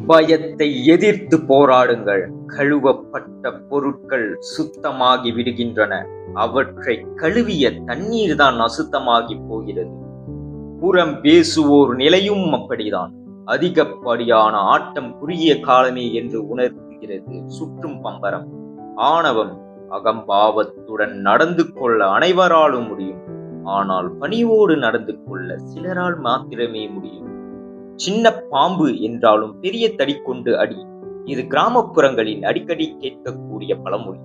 பயத்தை எதிர்த்து போராடுங்கள். கழுவப்பட்ட பொருட்கள் சுத்தமாகி விடுகின்றன. அவற்றை கழுவிய தண்ணீர்தான் அசுத்தமாகி போகிறது. புறம் பேசுவோர் நிலையும் அப்படிதான். அதிகப்படியான ஆட்டம் குறுகிய காலமே என்று உணர்த்துகிறது சுற்றும் பம்பரம். ஆணவம் அகம்பாவத்துடன் நடந்து கொள்ள அனைவராலும் முடியும். ஆனால் பணிவோடு நடந்து கொள்ள சிலரால் மாத்திரமே முடியும். சின்ன பாம்பு என்றாலும் பெரிய தடி கொண்டு அடி. இது கிராமப்புறங்களில் அடிக்கடி கேட்கக்கூடிய பழமொழி.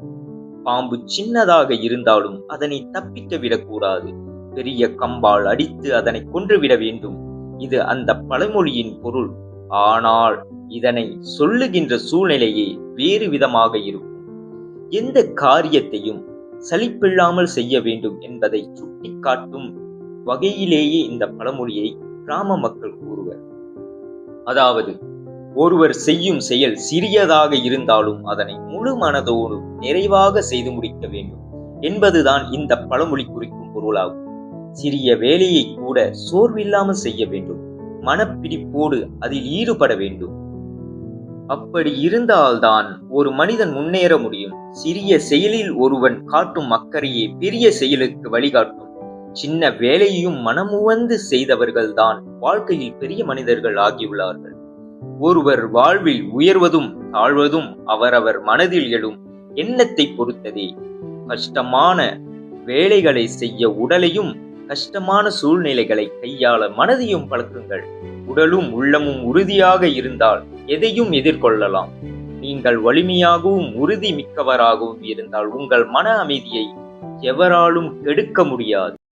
பாம்பு சின்னதாக இருந்தாலும் அதனை தப்பிக்க விடக்கூடாது. பெரிய கம்பால் அடித்து அதனை கொன்றுவிட வேண்டும். இது அந்த பழமொழியின் பொருள். ஆனால் இதனை சொல்லுகின்ற சூழ்நிலையே வேறு விதமாக இருக்கும். எந்த காரியத்தையும் சலிப்பில்லாமல் செய்ய வேண்டும் என்பதை சுட்டிக்காட்டும் வகையிலேயே இந்த பழமொழியை கிராம மக்கள் கூறுவர். அதாவது, ஒருவர் செய்யும் செயல் சிறியதாக இருந்தாலும் அதனை முழு மனதோடு நிறைவாக செய்து முடிக்க வேண்டும் என்பதுதான் இந்த பழமொழி குறிக்கும் பொருளாகும். சிறிய வேலையை கூட சோர்வில்லாமல் செய்ய வேண்டும். மனப்பிடிப்போடு அதில் ஈடுபட வேண்டும். அப்படி இருந்தால்தான் ஒரு மனிதன் முன்னேற முடியும். சிறிய செயலில் ஒருவன் காட்டும் அக்கறையே பெரிய செயலுக்கு வழிகாட்டும். சின்ன வேலையையும் மனமுவந்து செய்தவர்கள்தான் வாழ்க்கையில் பெரிய மனிதர்கள் ஆகியுள்ளார்கள். ஒருவர் வாழ்வில் உயர்வதும் தாழ்வதும் அவரவர் மனதில் எழும் எண்ணத்தை பொறுத்ததே. கஷ்டமான வேலைகளை செய்ய உடலையும், கஷ்டமான சூழ்நிலைகளை கையாள மனதையும் பழக்குங்கள். உடலும் உள்ளமும் உறுதியாக இருந்தால் எதையும் எதிர்கொள்ளலாம். நீங்கள் வலிமையாகவும் உறுதி மிக்கவராகவும் இருந்தால் உங்கள் மன அமைதியை எவராலும் கெடுக்க முடியாது.